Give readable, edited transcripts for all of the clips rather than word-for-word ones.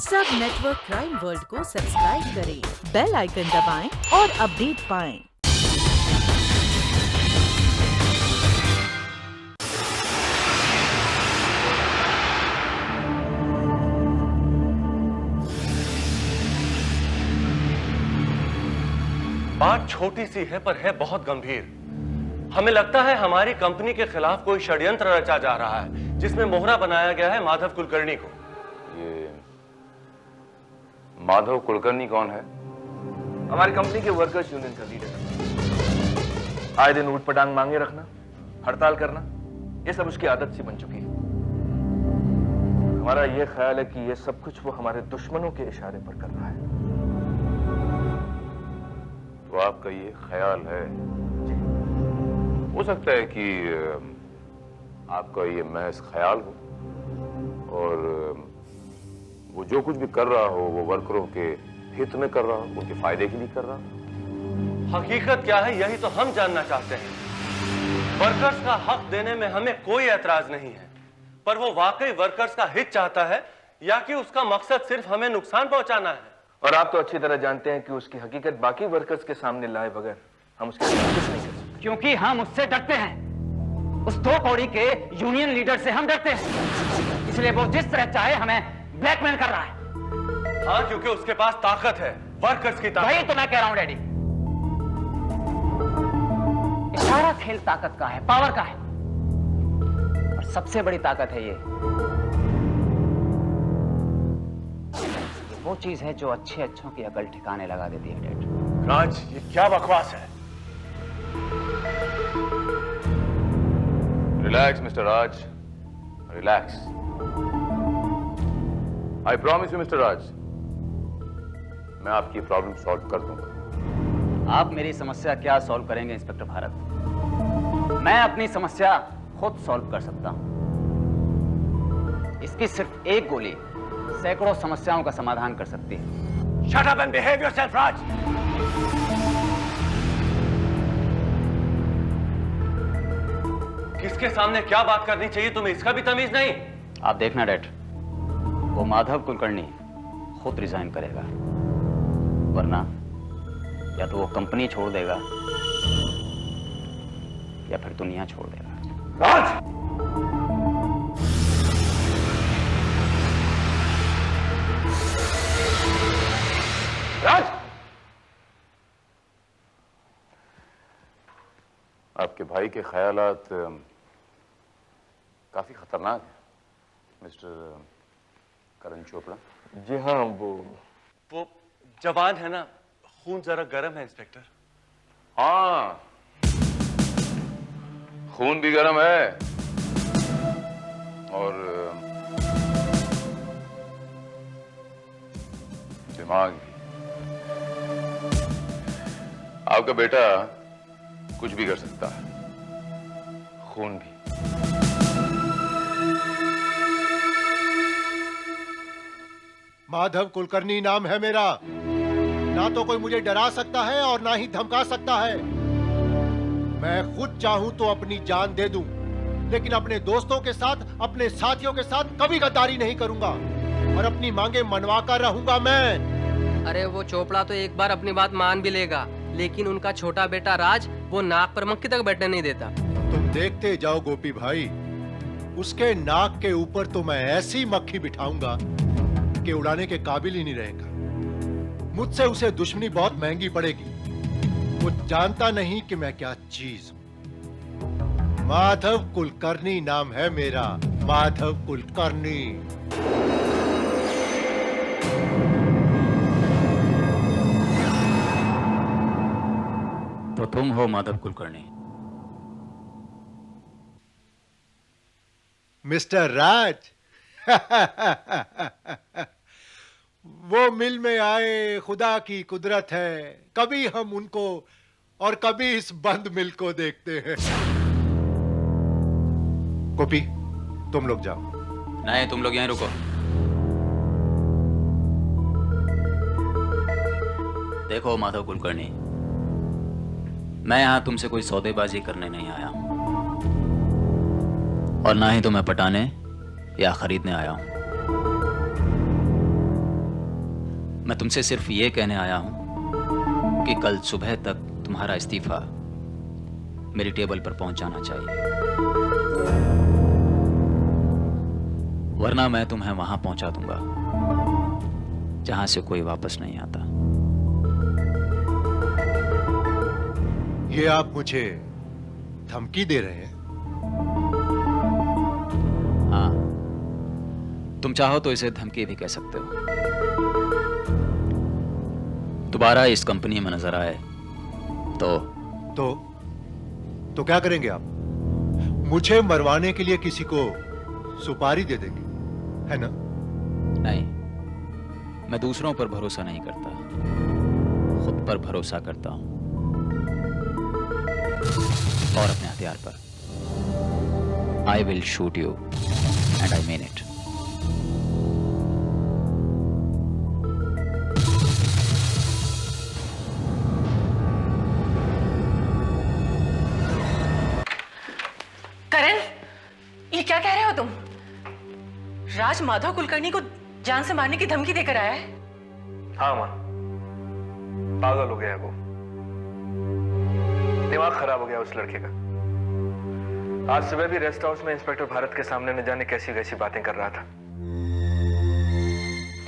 सब network crime world को subscribe करें, बेल आइकन दबाएं और अपडेट पाएं। बात छोटी सी है पर है बहुत गंभीर। हमें लगता है हमारी कंपनी के खिलाफ कोई षड्यंत्र रचा जा रहा है जिसमें मोहरा बनाया गया है माधव कुलकर्णी को। ये माधव कुलकर्णी कौन है? हमारी कंपनी के वर्कर्स यूनियन का लीडर। आए दिन ऊट पटांग मांगे रखना, हड़ताल करना, ये सब उसकी आदत सी बन चुकी है। हमारा ये ख्याल है कि ये सब कुछ वो हमारे दुश्मनों के इशारे पर कर रहा है। तो आपका ये ख्याल है? हो सकता है कि आपका ये महज ख्याल हो और वो जो कुछ भी कर रहा हो वो वर्करों के हित में कर रहा हो, उनके फायदे के लिए कर रहा हो। हकीकत क्या है यही तो हम जानना चाहते हैं। वर्कर्स का हक देने में हमें कोई एतराज नहीं है, पर वो वाकई वर्कर्स का हित चाहता है या कि उसका मकसद सिर्फ हमें नुकसान पहुंचाना है? और आप तो अच्छी तरह जानते हैं कि उसकी हकीकत बाकी वर्कर्स के सामने लाए बगैर हम उसके साथ कुछ नहीं कर सकते। क्योंकि हम उससे डरते हैं। उस दो कौड़ी के यूनियन लीडर से हम डरते हैं, इसलिए वो जिस तरह चाहे हमें ब्लैकमेल कर रहा है। हाँ, क्योंकि उसके पास ताकत है, वर्कर्स की ताकत। वही तो मैं कह रहा हूं डैडी। सारा खेल ताकत का है, पावर का है, और सबसे बड़ी ताकत है ये वो चीज है जो अच्छे अच्छों की अकल ठिकाने लगा देती है डैड। राज, ये क्या बकवास है? Relax mister Raj, relax. I promise you mister Raj, मैं आपकी प्रॉब्लम सॉल्व कर दूंगा। आप मेरी समस्या क्या सॉल्व करेंगे इंस्पेक्टर भारत? मैं अपनी समस्या खुद सॉल्व कर सकता हूं। इसकी सिर्फ एक गोली सैकड़ों समस्याओं का समाधान कर सकती है। Shut up and behave yourself, Raj. किसके सामने क्या बात करनी चाहिए तुम्हें इसका भी तमीज नहीं? आप देखना डैड, वो माधव कुलकर्णी खुद रिजाइन करेगा, वरना या तो वो कंपनी छोड़ देगा या फिर दुनिया छोड़ देगा। राज! राज! आपके भाई के ख्यालात काफी खतरनाक हैं मिस्टर करण चोपड़ा। जी हाँ, वो जवान है ना, खून जरा गर्म है इंस्पेक्टर। हाँ, खून भी गर्म है और दिमाग भी। आपका बेटा कुछ भी कर सकता है, खून भी। माधव कुलकर्णी नाम है मेरा। ना तो कोई मुझे डरा सकता है और ना ही धमका सकता है। मैं खुद चाहूं तो अपनी जान दे दूं, लेकिन अपने दोस्तों के साथ, अपने साथियों के साथ कभी गद्दारी नहीं करूंगा और अपनी मांगे मनवा कर रहूंगा मैं। अरे वो चोपड़ा तो एक बार अपनी बात मान भी लेगा, लेकिन उनका छोटा बेटा राज वो नाक पर मक्खी तक बैठने नहीं देता। तुम देखते जाओ गोपी भाई, उसके नाक के ऊपर तो मैं ऐसी मक्खी बिठाऊंगा कि उड़ाने के काबिल ही नहीं रहेगा। मुझसे उसे दुश्मनी बहुत महंगी पड़ेगी। वो जानता नहीं कि मैं क्या चीज हूं। माधव कुलकर्णी नाम है मेरा, माधव कुलकर्णी। तो तुम हो माधव कुलकर्णी? मिस्टर राज, वो मिल में आए खुदा की कुदरत है। कभी हम उनको और कभी इस बंद मिल को देखते हैं। गोपी, तुम लोग जाओ। नहीं, तुम लोग यहीं रुको। देखो माधव कुलकर्णी, मैं यहां तुमसे कोई सौदेबाजी करने नहीं आया हूं और ना ही तुम्हें पटाने या खरीदने आया हूं। मैं तुमसे सिर्फ ये कहने आया हूं कि कल सुबह तक तुम्हारा इस्तीफा मेरी टेबल पर पहुंच जाना चाहिए, वरना मैं तुम्हें वहां पहुंचा दूंगा जहां से कोई वापस नहीं आता। ये आप मुझे धमकी दे रहे हैं? हाँ, तुम चाहो तो इसे धमकी भी कह सकते हो। दोबारा इस कंपनी में नजर आए तो क्या करेंगे आप? मुझे मरवाने के लिए किसी को सुपारी दे देंगे, है ना? नहीं, मैं दूसरों पर भरोसा नहीं करता, खुद पर भरोसा करता हूं और अपने हथियार पर। I will shoot you and I mean it. Karan, ये क्या कह रहे हो तुम? राज माधव कुलकर्णी को जान से मारने की धमकी देकर आया है? हाँ मां, पागल हो गया है वो, दिमाग खराब हो गया उस लड़के का। आज सुबह भी रेस्ट हाउस में इंस्पेक्टर भारत के सामने न जाने कैसी कैसी बातें कर रहा था।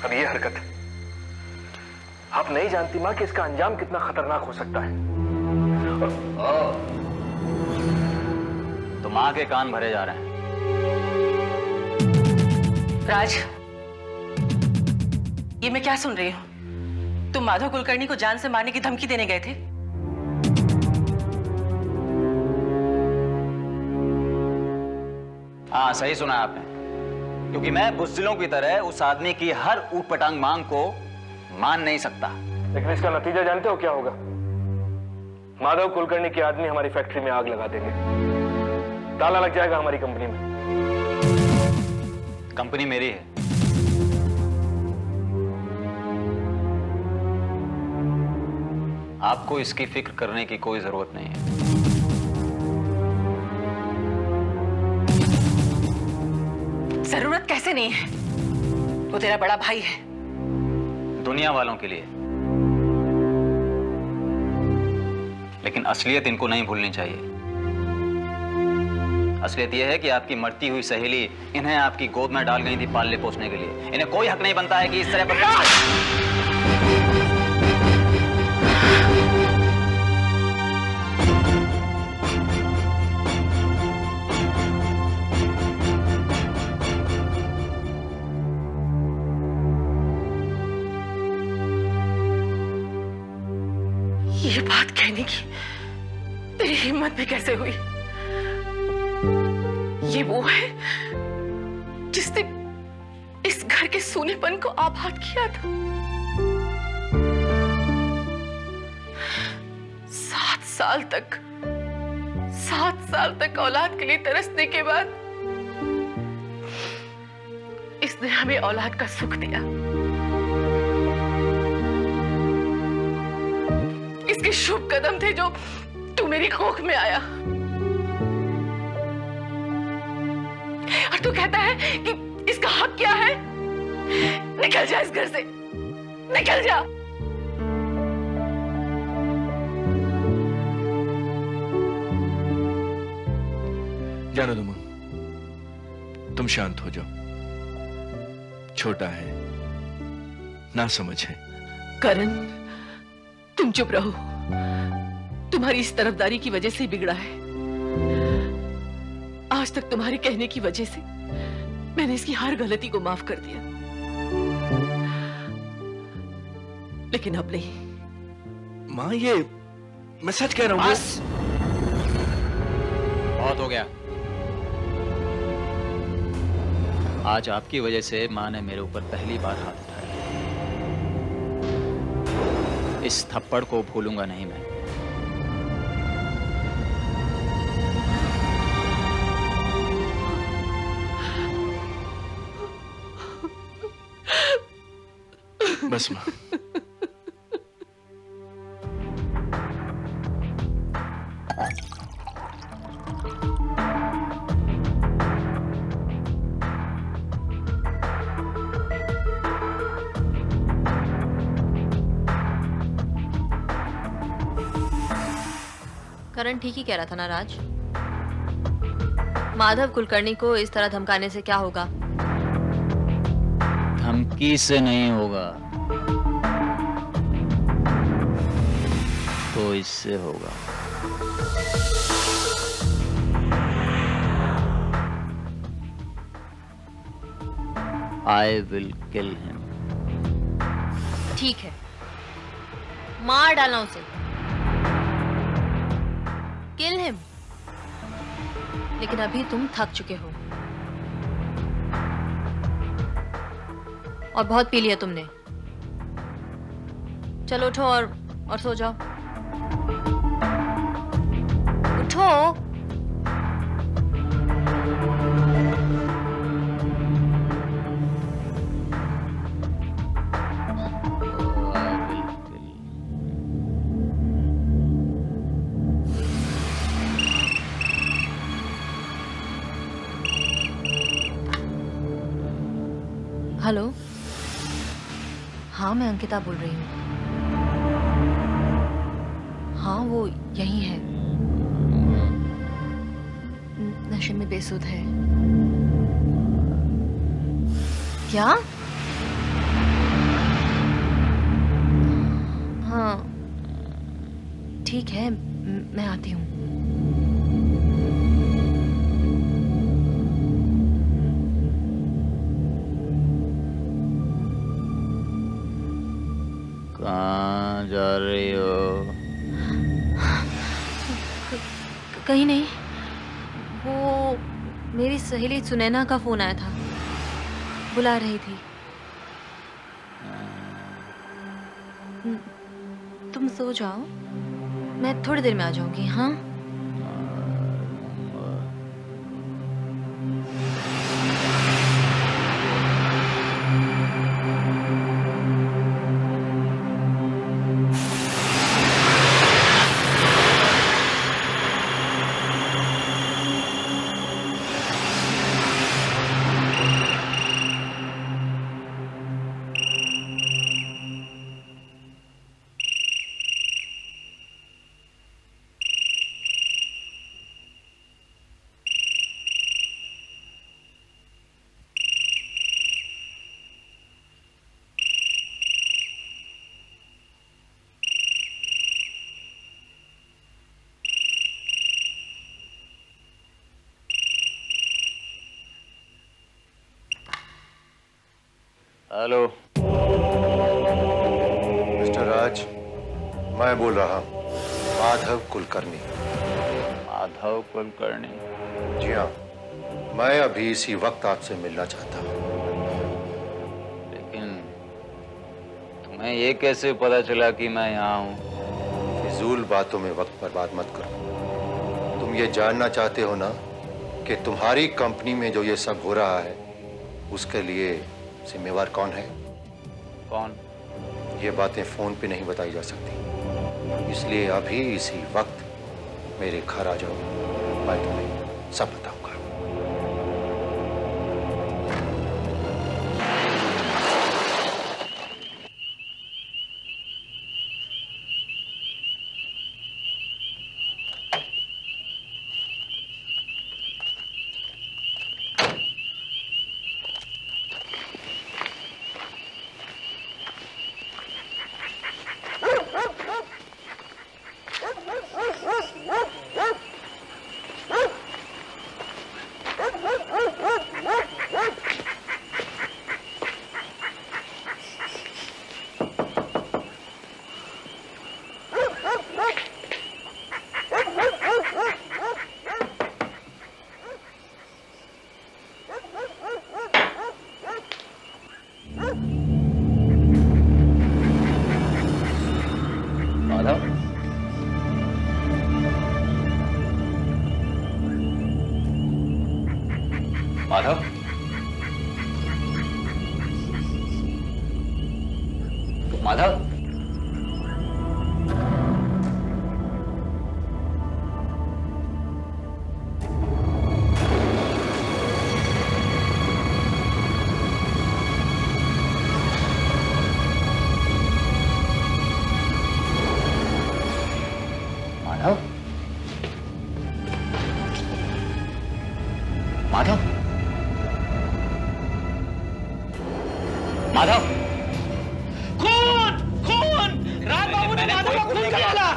अब ये हरकत, आप नहीं जानती मां कि इसका अंजाम कितना खतरनाक हो सकता है। तो मां के कान भरे जा रहे हैं। राज, ये मैं क्या सुन रही हूं? तुम माधव कुलकर्णी को जान से मारने की धमकी देने गए थे? हाँ, सही सुना आपने, क्योंकि मैं बुज़दिलों की तरह उस आदमी की हर ऊटपटांग मांग को मान नहीं सकता। लेकिन इसका नतीजा जानते हो क्या होगा? माधव कुलकर्णी के आदमी हमारी फैक्ट्री में आग लगा देंगे, ताला लग जाएगा हमारी कंपनी में। कंपनी मेरी है। आपको इसकी फिक्र करने की कोई जरूरत नहीं है। जरूरत कैसे नहीं है? वो तेरा बड़ा भाई है। दुनिया वालों के लिए, लेकिन असलियत इनको नहीं भूलनी चाहिए। असलियत यह है कि आपकी मरती हुई सहेली इन्हें आपकी गोद में डाल गई थी पालने पोसने के लिए। इन्हें कोई हक नहीं बनता है कि इस तरह ये बात कहने की तेरी हिम्मत भी कैसे हुई? ये वो है जिसने इस घर के सोनेपन को आबाद किया था। 7 साल तक औलाद के लिए तरसने के बाद इसने हमें औलाद का सुख दिया। इसके शुभ कदम थे जो तू मेरी कोख में आया, और तू कहता है कि इसका हक क्या है? निकल जा इस घर से, निकल जा। जानो तुम, तुम शांत हो जाओ। छोटा है, ना समझ है। करण, तुम चुप रहो। तुम्हारी इस तरफदारी की वजह से बिगड़ा है। आज तक तुम्हारे कहने की वजह से मैंने इसकी हर गलती को माफ कर दिया, लेकिन अब नहीं। मां, ये मैं सच कह रहा हूं। बस, बहुत हो गया। आज आपकी वजह से मां ने मेरे ऊपर पहली बार हाथ उठाया। इस थप्पड़ को भूलूंगा नहीं मैं। बस मां, करण ठीक ही कह रहा था ना राज? माधव कुलकर्णी को इस तरह धमकाने से क्या होगा? धमकी से नहीं होगा तो इससे होगा। I will kill him. ठीक है, मार डालना उसे। Kill him. लेकिन अभी तुम थक चुके हो और बहुत पी लिया तुमने। चलो उठो और सो जाओ। उठो। हेलो, हाँ मैं अंकिता बोल रही हूँ। हाँ वो यही है, नशे में बेसुध है। क्या? हाँ ठीक है, मैं आती हूँ। कहाँ जा रही हो? कहीं नहीं, वो मेरी सहेली सुनैना का फोन आया था, बुला रही थी। तुम सो जाओ, मैं थोड़ी देर में आ जाऊंगी। हाँ हेलो मिस्टर राज, मैं बोल रहा हूँ, माधव कुलकर्णी। माधव कुलकर्णी? जी हाँ, मैं अभी इसी वक्त आपसे मिलना चाहता हूँ। लेकिन तुम्हें ये कैसे पता चला कि मैं यहाँ हूँ? फिजूल बातों में वक्त बर्बाद मत करो। तुम ये जानना चाहते हो ना कि तुम्हारी कंपनी में जो ये सब हो रहा है उसके लिए जिम्मेवार कौन है? कौन? ये बातें फोन पे नहीं बताई जा सकती, इसलिए अभी इसी वक्त मेरे घर आ जाओ, मैं तुम्हें सब बताऊंगा। माधव, माधव, माधव, माधव, खून खून, राज बाबू ने माधव को खून कर डाला।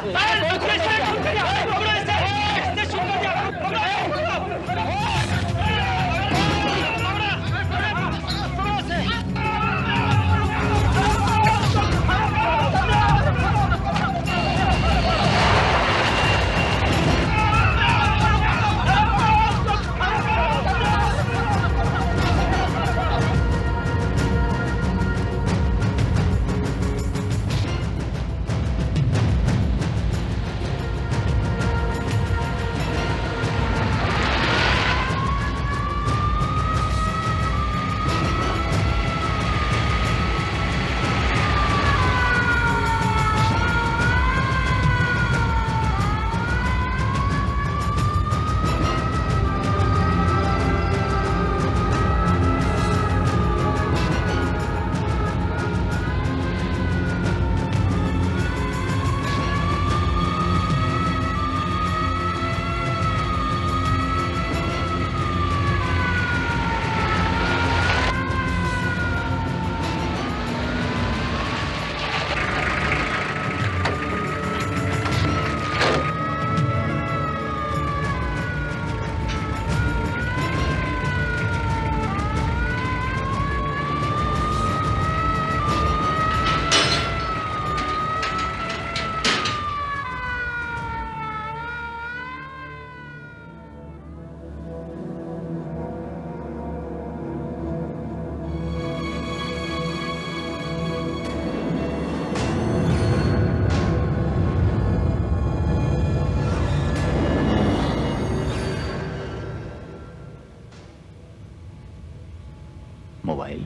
मोबाइल।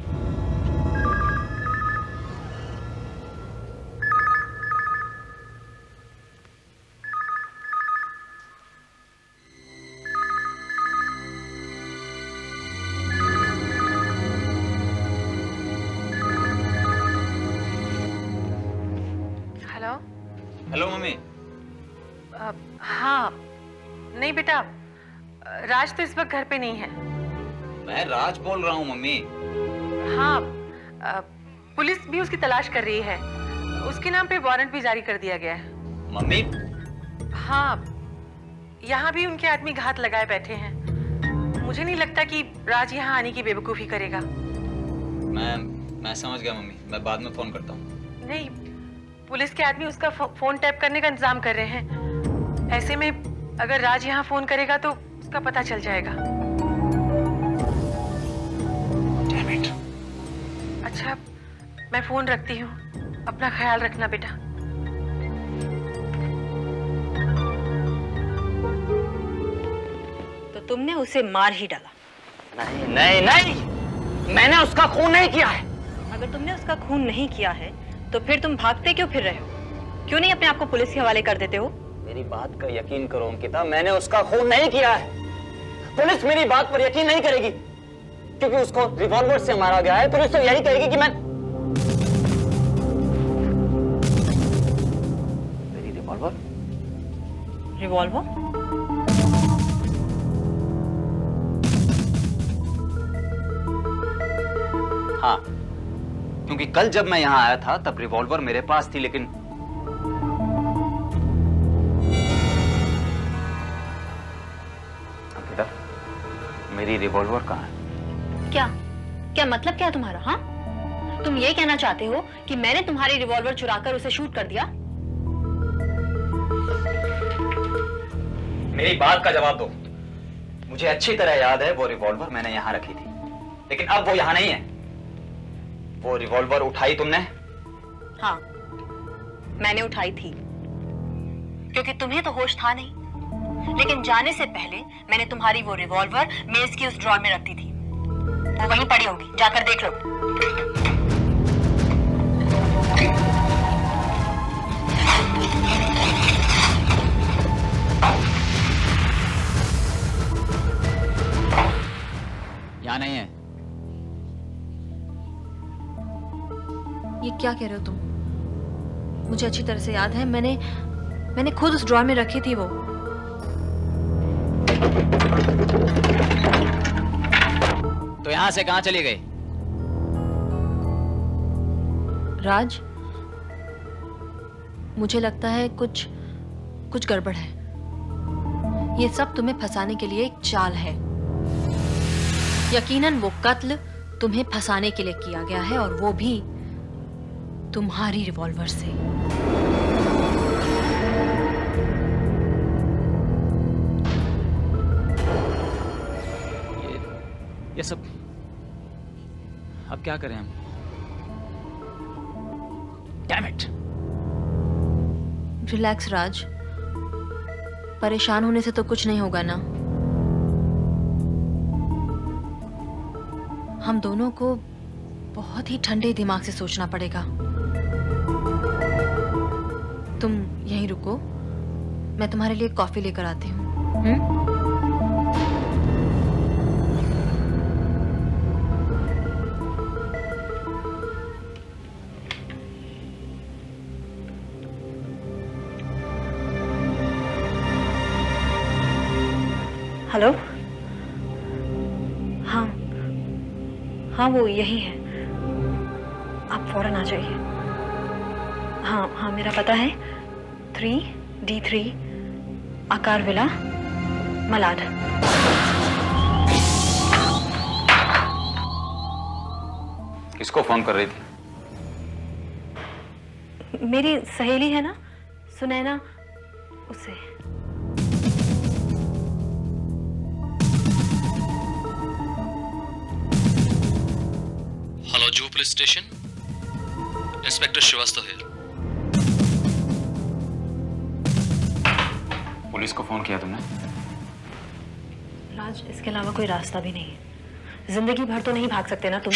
हेलो। Hello mummy. हाँ, नहीं बेटा, राज तो इस वक्त घर पे नहीं है। मैं राज बोल रहा हूँ मम्मी। हाँ, पुलिस भी उसकी तलाश कर रही है। उसके नाम पे वारंट भी जारी कर दिया गया है। मम्मी? हाँ, यहाँ भी उनके आदमी घात लगाए बैठे हैं। मुझे नहीं लगता कि राज यहाँ आने की बेवकूफी करेगा। मैं समझ गया मम्मी, मैं बाद में फोन करता हूँ। नहीं, पुलिस के आदमी उसका फोन टैप करने का इंतजाम कर रहे हैं। ऐसे में अगर राज यहाँ फोन करेगा तो उसका पता चल जाएगा। अच्छा, मैं फोन रखती हूँ। अपना ख्याल रखना बेटा। तो तुमने उसे मार ही डाला? नहीं नहीं नहीं, मैंने उसका खून नहीं किया है। अगर तुमने उसका खून नहीं किया है तो फिर तुम भागते क्यों फिर रहे हो? क्यों नहीं अपने आप को पुलिस के हवाले कर देते हो? मेरी बात का यकीन करो अंकिता, मैंने उसका खून नहीं किया है। पुलिस मेरी बात पर यकीन नहीं करेगी क्योंकि उसको रिवॉल्वर से मारा गया है। पुलिस तो यही कहेगी कि मैं... मेरी रिवॉल्वर? रिवॉल्वर? हाँ, क्योंकि कल जब मैं यहाँ आया था तब रिवॉल्वर मेरे पास थी, लेकिन अंकिता, मेरी रिवॉल्वर कहाँ है? क्या मतलब क्या तुम्हारा? हाँ, तुम ये कहना चाहते हो कि मैंने तुम्हारी रिवॉल्वर चुराकर उसे शूट कर दिया? मेरी बात का जवाब दो। मुझे अच्छी तरह याद है वो रिवॉल्वर मैंने यहाँ रखी थी, लेकिन अब वो यहाँ नहीं है। वो रिवॉल्वर उठाई तुमने? हाँ, मैंने उठाई थी क्योंकि तुम्हें तो होश था नहीं। लेकिन जाने से पहले मैंने तुम्हारी वो रिवॉल्वर मेज की उस ड्रॉर में रखी थी। वो वहीं पड़ी होगी, जाकर देख लो। यहाँ नहीं है। ये क्या कह रहे हो तुम? मुझे अच्छी तरह से याद है, मैंने खुद उस ड्रॉर में रखी थी वो। तो यहाँ से कहाँ चली गई? राज, मुझे लगता है कुछ गड़बड़ है। ये सब तुम्हें फंसाने के लिए एक चाल है। यकीनन वो कत्ल तुम्हें फंसाने के लिए किया गया है, और वो भी तुम्हारी रिवॉल्वर से। ये सब अब क्या करें हम? Damn it! रिलैक्स राज, परेशान होने से तो कुछ नहीं होगा ना। हम दोनों को बहुत ही ठंडे दिमाग से सोचना पड़ेगा। तुम यहीं रुको, मैं तुम्हारे लिए कॉफी लेकर आती हूँ। हेलो। हाँ, वो यही है। आप फौरन आ जाइए। हाँ, मेरा पता है 3D3 आकार विला, मलाड। किसको फोन कर रही थी? मेरी सहेली है ना, सुनैना, उसे। हेलो, जू पुलिस स्टेशन, इंस्पेक्टर श्रीवास्तव है। पुलिस को फोन किया तुमने? राज, इसके अलावा कोई रास्ता भी नहीं है। जिंदगी भर तो नहीं भाग सकते ना तुम।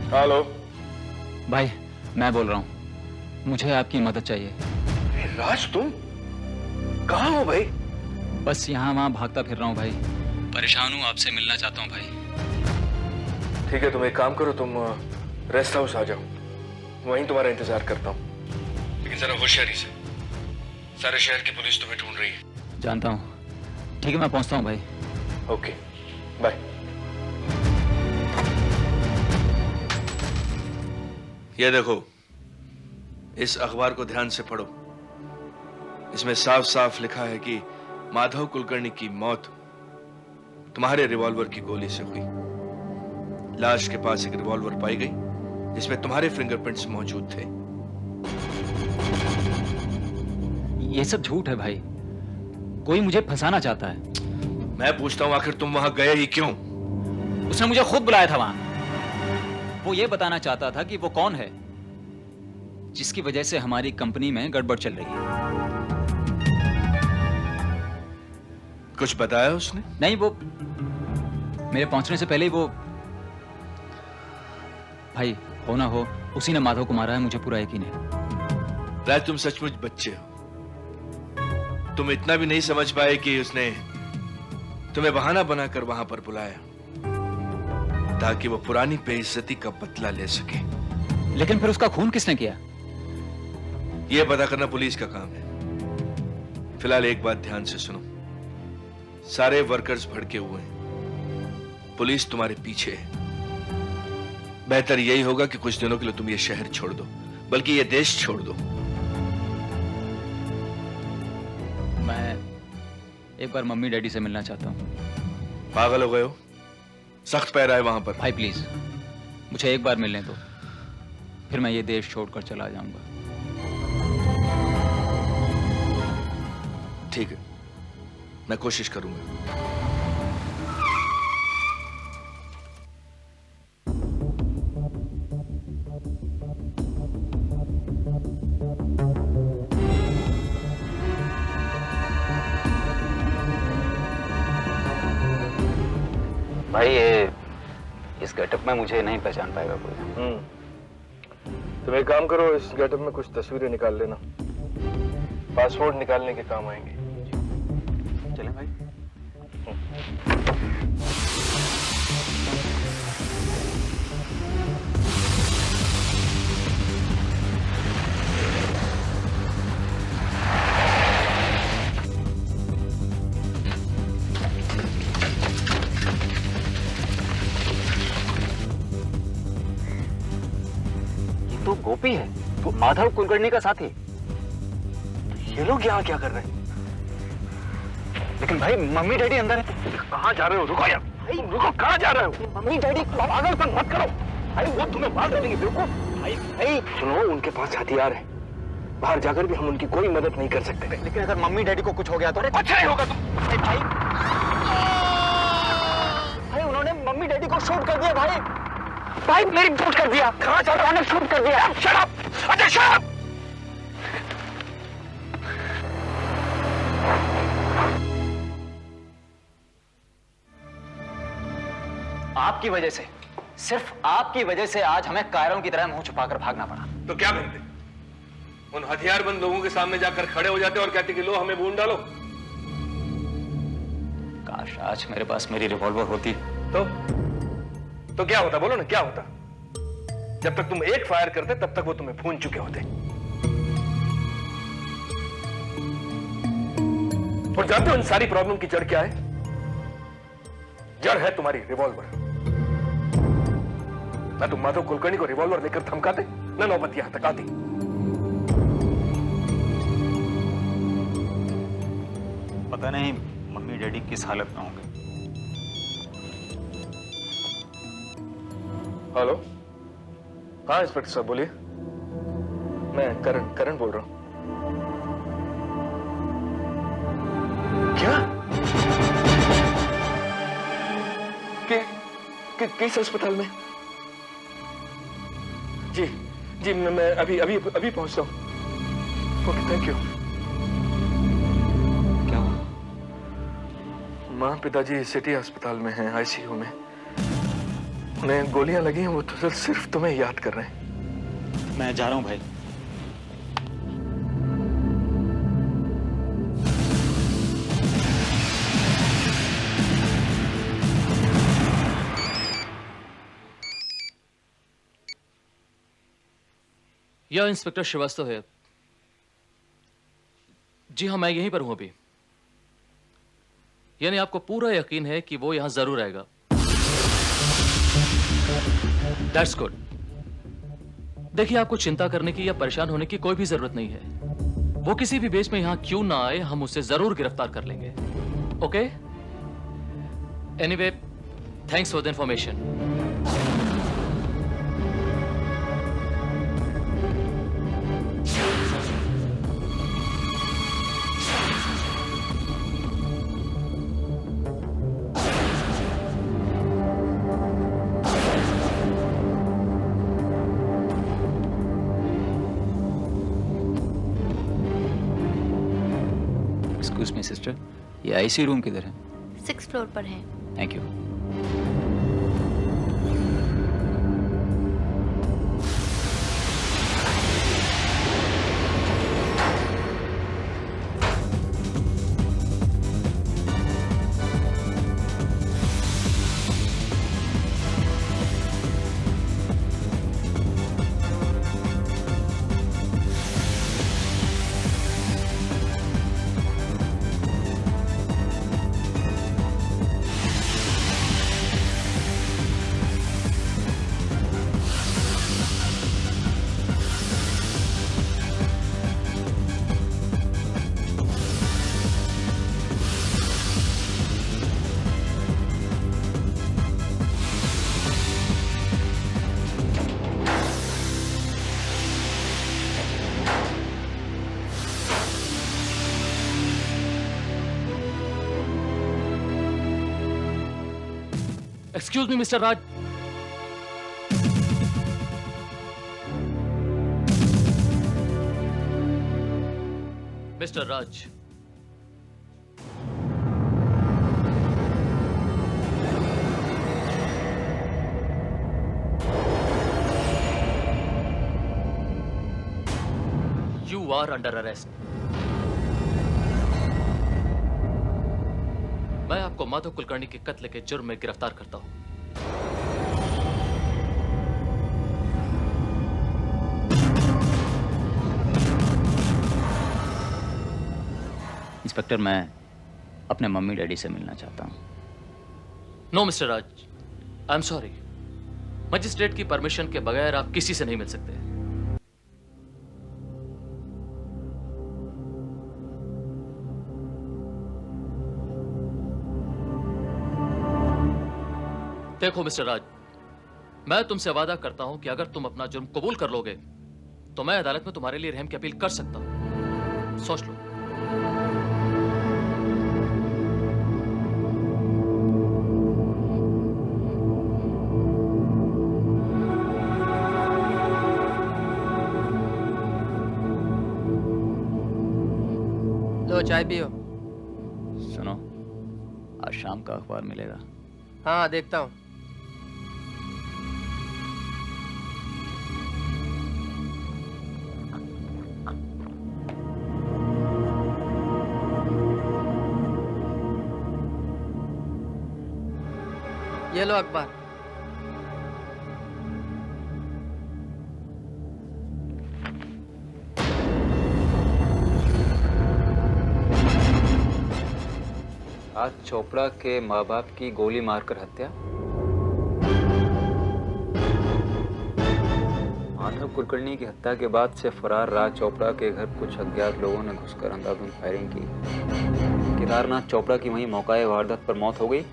हेलो भाई, मैं बोल रहा हूँ, मुझे आपकी मदद चाहिए। राज, तुम कहाँ हो भाई? बस यहाँ वहाँ भागता फिर रहा हूँ भाई। परेशान हूँ, आपसे मिलना चाहता हूँ भाई। ठीक है, तुम एक काम करो, तुम रेस्ट हाउस आ जाओ, वहीं तुम्हारा इंतजार करता हूँ। लेकिन जरा होशियारी से, सारे शहर की पुलिस तुम्हें ढूंढ रही है। जानता हूँ। ठीक है, मैं पहुँचता हूँ भाई। Okay, bye. ये देखो, इस अखबार को ध्यान से पढ़ो। इसमें साफ साफ लिखा है कि माधव कुलकर्णी की मौत तुम्हारे रिवॉल्वर की गोली से हुई। लाश के पास एक रिवॉल्वर पाई गई जिसमें तुम्हारे फिंगरप्रिंट्स मौजूद थे। ये सब झूठ है भाई, कोई मुझे फंसाना चाहता है। मैं पूछता हूं, आखिर तुम वहां गए ही क्यों? उसने मुझे खुद बुलाया था वहां। वो ये बताना चाहता था कि वो कौन है जिसकी वजह से हमारी कंपनी में गड़बड़ चल रही है। कुछ बताया उसने? नहीं, वो मेरे पहुंचने से पहले ही वो, भाई हो ना हो उसी ने माधव को मारा है, मुझे पूरा यकीन है। राज, तुम सचमुच बच्चे हो। तुम इतना भी नहीं समझ पाए कि उसने तुम्हें बहाना बनाकर वहां पर बुलाया ताकि वो पुरानी बेइज्जती का बदला ले सके। लेकिन फिर उसका खून किसने किया? यह पता करना पुलिस का काम है। फिलहाल एक बात ध्यान से सुनो, सारे वर्कर्स भड़के हुए हैं, पुलिस तुम्हारे पीछे है। बेहतर यही होगा कि कुछ दिनों के लिए तुम ये शहर छोड़ दो, बल्कि ये देश छोड़ दो। मैं एक बार मम्मी डैडी से मिलना चाहता हूँ। पागल हो गए हो? सख्त पैरा है वहां पर। भाई प्लीज, मुझे एक बार मिलने दो, फिर मैं ये देश छोड़कर चला जाऊंगा। ठीक है, मैं कोशिश करूंगा। भाई ये इस गेटअप में मुझे नहीं पहचान पाएगा कोई। तुम एक काम करो, इस गेटअप में कुछ तस्वीरें निकाल लेना, पासपोर्ट निकालने के काम आएंगे। चलें भाई। ये तो गोपी है, तो माधव कुलकर्णी का साथी। ये लोग यहाँ क्या कर रहे हैं? लेकिन भाई मम्मी डैडी अंदर है। कहाँ जा रहे हो? रुको यार भाई, रुको, कहाँ जा रहे हो? मम्मी डैडी पागलपन मत करो भाई, वो तुम्हें मार देंगे। देखो भाई, भाई सुनो, उनके पास हथियार है, बाहर जाकर भी हम उनकी कोई मदद नहीं कर सकते। लेकिन अगर मम्मी डैडी को कुछ हो गया तो? कुछ नहीं होगा तुम। भाई भाई उन्होंने मम्मी डैडी को शूट कर दिया भाई। भाई मेरी शूट कर दिया। कहाँ जा रहे हो? शूट कर दिया। Shut up, Ajay shut up. आपकी वजह से, सिर्फ आपकी वजह से आज हमें कायरों की तरह मुंह छुपाकर भागना पड़ा। तो क्या करते? उन हथियारबंद लोगों के सामने जाकर खड़े हो जाते और कहते कि लो हमें बूंद डालो। काश आज मेरे पास मेरी रिवॉल्वर होती। तो क्या होता? बोलो ना, क्या होता? जब तक तुम एक फायर करते तब तक वो तुम्हें भून चुके होते। और जानते हो इन सारी प्रॉब्लम की जड़ क्या है? जड़ है तुम्हारी रिवॉल्वर। ना तुम माधव कुलकर्णी को रिवॉल्वर लेकर धमकाते, ना नौबत यहां तक आती। पता नहीं मम्मी डैडी किस हालत में होंगे। हेलो, हाँ इंस्पेक्टर साहब बोलिए। मैं करण बोल रहा हूं। क्या? किस अस्पताल में? जी मैं अभी पहुंचता हूं। Okay, thank you. क्या हुआ? माँ पिताजी सिटी अस्पताल में हैं, आईसीयू में। उन्हें गोलियां लगी हैं, वो तो सिर्फ तुम्हें याद कर रहे हैं। मैं जा रहा हूं भाई। यह इंस्पेक्टर श्रीवास्तव है। जी हाँ, मैं यहीं पर हूं अभी। यानी आपको पूरा यकीन है कि वो यहां जरूर आएगा। That's good. देखिए, आपको चिंता करने की या परेशान होने की कोई भी जरूरत नहीं है। वो किसी भी बेस में यहां क्यों ना आए, हम उसे जरूर गिरफ्तार कर लेंगे। Okay? Anyway, thanks for the information. Excuse me sister, ये आईसीयू रूम किधर है? 6th फ्लोर पर है। Thank you. Excuse me, Mr. Raj. Mr. Raj. You You are under arrest. मैं आपको माधव कुलकर्णी के कत्ल के जुर्म में गिरफ्तार करता हूं। इंस्पेक्टर, मैं अपने मम्मी डैडी से मिलना चाहता हूं। No mister Raj, I am sorry. Magistrate की परमिशन के बगैर आप किसी से नहीं मिल सकते। देखो मिस्टर राज, मैं तुमसे वादा करता हूं कि अगर तुम अपना जुर्म कबूल कर लोगे तो मैं अदालत में तुम्हारे लिए रहम की अपील कर सकता हूं। सोच लो। लो चाय पियो। सुनो, आज शाम का अखबार मिलेगा? हाँ, देखता हूँ। ये लो अखबार। आज चोपड़ा के माँ बाप की गोली मारकर हत्या। माधव कुलकर्णी की हत्या के बाद से फरार राज चोपड़ा के घर कुछ अज्ञात लोगों ने घुसकर अंधाधुंध फायरिंग की। केदारनाथ चोपड़ा की वहीं मौका वारदात पर मौत हो गई।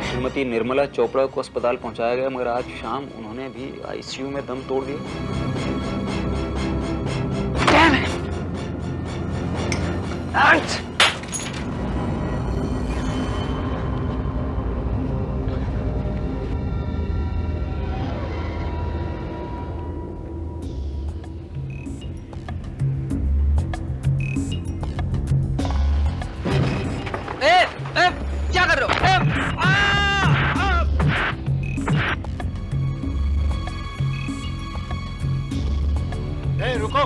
श्रीमती निर्मला चोपड़ा को अस्पताल पहुंचाया गया, मगर आज शाम उन्होंने भी आईसीयू में दम तोड़ दिया। क्या कर रहे हो? रुको।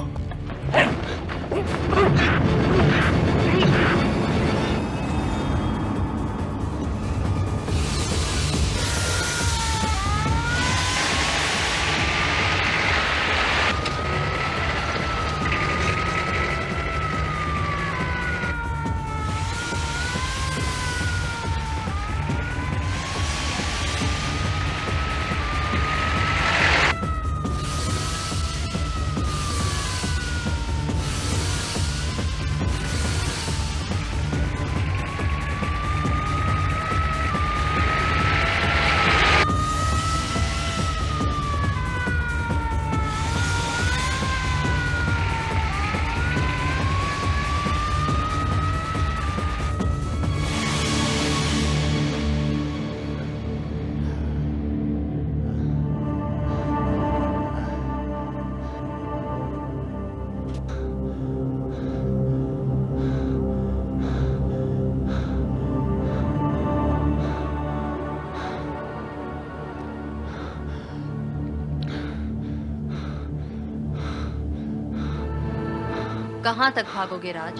कहां तक भागोगे राज?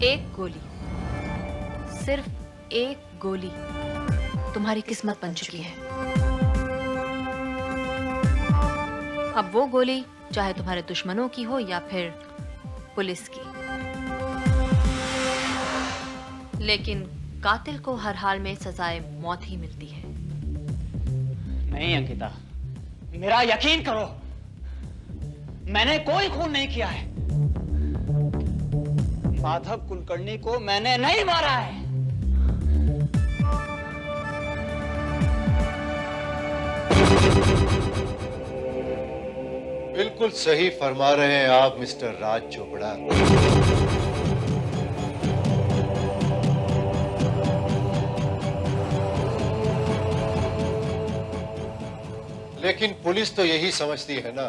एक गोली, सिर्फ एक गोली तुम्हारी किस्मत बन चुकी है। अब वो गोली चाहे तुम्हारे दुश्मनों की हो या फिर पुलिस की, लेकिन कातिल को हर हाल में सजाए मौत ही मिलती है। नहीं अंकिता, मेरा यकीन करो, मैंने कोई खून नहीं किया है। माधव कुलकर्णी को मैंने नहीं मारा है। बिल्कुल सही फरमा रहे हैं आप मिस्टर राज चोपड़ा। लेकिन पुलिस तो यही समझती है ना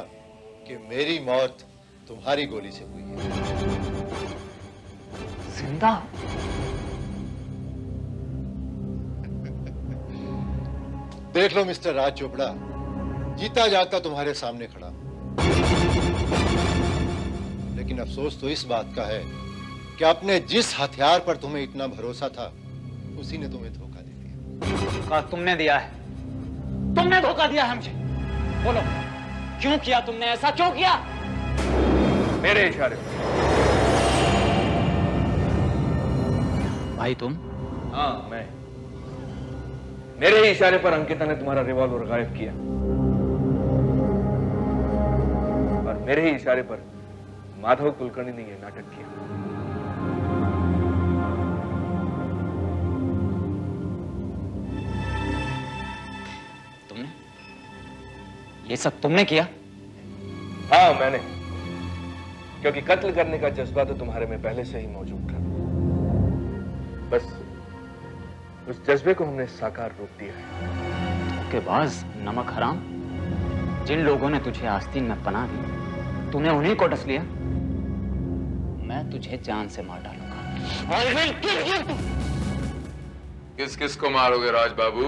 कि मेरी मौत तुम्हारी गोली से हुई है। जिंदा? देख लो मिस्टर राज चोपड़ा, जीता जागता तुम्हारे सामने खड़ा। लेकिन अफसोस तो इस बात का है कि अपने जिस हथियार पर तुम्हें इतना भरोसा था उसी ने तुम्हें धोखा दे दिया। धोखा तुमने दिया है, तुमने धोखा दिया है मुझे। बोलो क्यों किया तुमने ऐसा, क्यों किया? मेरे इशारे पर। भाई तुम? हाँ मैं। मेरे ही इशारे पर अंकिता ने तुम्हारा रिवॉल्वर गायब किया और मेरे ही इशारे पर माधव कुलकर्णी ने यह नाटक किया। तुमने ये सब तुमने किया? हाँ मैंने, क्योंकि कत्ल करने का जज्बा तो तुम्हारे में पहले से ही मौजूद था। बस उस जज्बे को हमने साकार रूप दिया है। धोखेबाज, नमक हराम, जिन लोगों ने तुझे आस्तीन में पनाह दी तूने उन्हीं को डस लिया। मैं तुझे जान से मार डालूंगा। किस किस को मारोगे राज बाबू?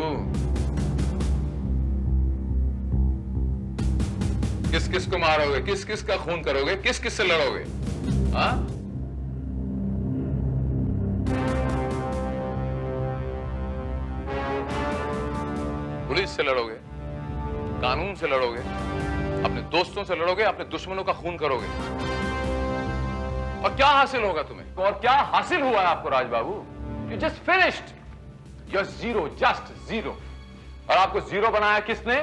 किस किस को मारोगे? किस किस का खून करोगे? किस किस से लड़ोगे? हाँ? पुलिस से लड़ोगे, कानून से लड़ोगे, अपने दोस्तों से लड़ोगे, अपने दुश्मनों का खून करोगे, और क्या हासिल होगा तुम्हें? और क्या हासिल हुआ है आपको Raj Babu? You just finished, you zero, just zero. और आपको जीरो बनाया किसने?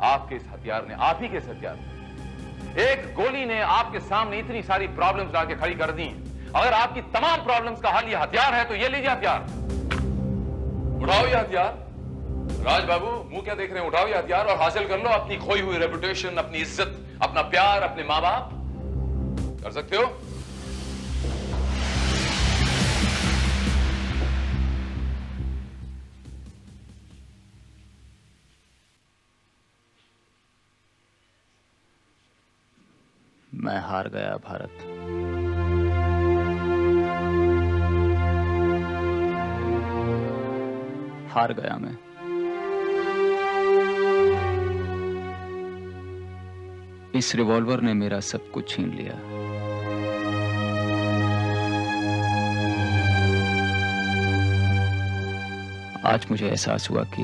आपके इस हथियार ने, आप ही के इस हथियार ने। एक गोली ने आपके सामने इतनी सारी प्रॉब्लम्स लाके खड़ी कर दी। अगर आपकी तमाम प्रॉब्लम्स का हल ये हथियार है तो ये लीजिए हथियार, उठाओ ये हथियार। राज बाबू मुंह क्या देख रहे हैं? उठाओ ये हथियार और हासिल कर लो अपनी खोई हुई रेपुटेशन, अपनी इज्जत, अपना प्यार, अपने मां बाप। कर सकते हो? मैं हार गया भारत। हार गया मैं। इस रिवॉल्वर ने मेरा सब कुछ छीन लिया। आज मुझे एहसास हुआ कि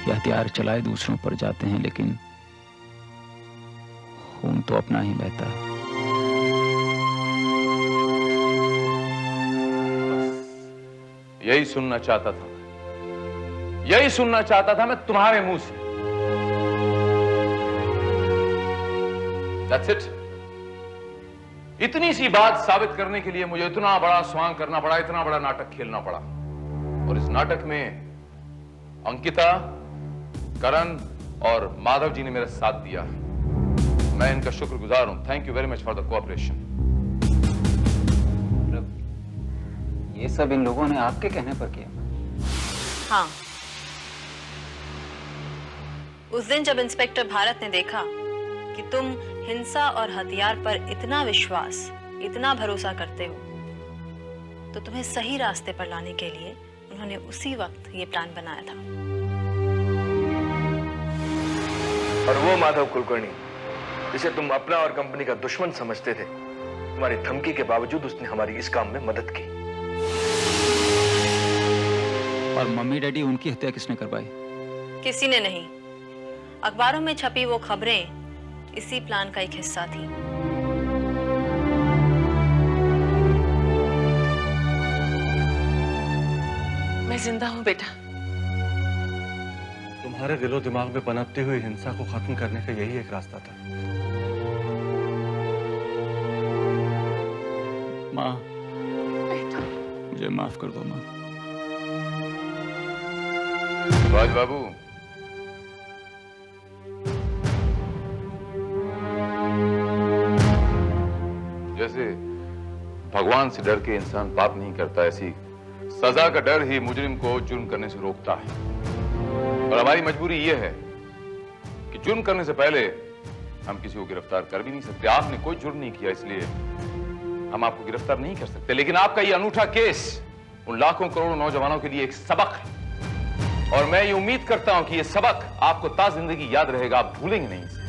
ये हथियार चलाए दूसरों पर जाते हैं, लेकिन खून तो अपना ही बहता है। यही सुनना चाहता था, यही सुनना चाहता था मैं तुम्हारे मुंह से। That's it. इतनी सी बात साबित करने के लिए मुझे इतना बड़ा स्वांग करना पड़ा, इतना बड़ा नाटक खेलना पड़ा। और इस नाटक में अंकिता, करण और माधव जी ने मेरा साथ दिया। मैं इनका शुक्रगुजार हूं। Thank you very much for the cooperation. ये सब इन लोगों ने आपके कहने पर किया? हाँ, उस दिन जब इंस्पेक्टर भारत ने देखा कि तुम हिंसा और हथियार पर इतना विश्वास, इतना भरोसा करते हो, तो तुम्हें सही रास्ते पर लाने के लिए उन्होंने उसी वक्त ये प्लान बनाया था। और वो माधव कुलकर्णी जिसे तुम अपना और कंपनी का दुश्मन समझते थे, तुम्हारी धमकी के बावजूद उसने हमारी इस काम में मदद की। और मम्मी डैडी, उनकी हत्या किसने करवाई? किसी ने नहीं। अखबारों में छपी वो खबरें इसी प्लान का एक हिस्सा थी। मैं जिंदा हूं बेटा। तुम्हारे दिलो दिमाग में पनपती हुई हिंसा को खत्म करने का यही एक रास्ता था। माँ, मुझे माफ कर दो माँ। राज बाबू, जैसे भगवान से डर के इंसान पाप नहीं करता, ऐसी सजा का डर ही मुजरिम को जुर्म करने से रोकता है। और हमारी मजबूरी यह है कि जुर्म करने से पहले हम किसी को गिरफ्तार कर भी नहीं सकते। आपने कोई जुर्म नहीं किया, इसलिए हम आपको गिरफ्तार नहीं कर सकते। लेकिन आपका यह अनूठा केस उन लाखों करोड़ों नौजवानों के लिए एक सबक है, और मैं ये उम्मीद करता हूं कि यह सबक आपको ता जिंदगी याद रहेगा, आप भूलेंगे नहीं इसे।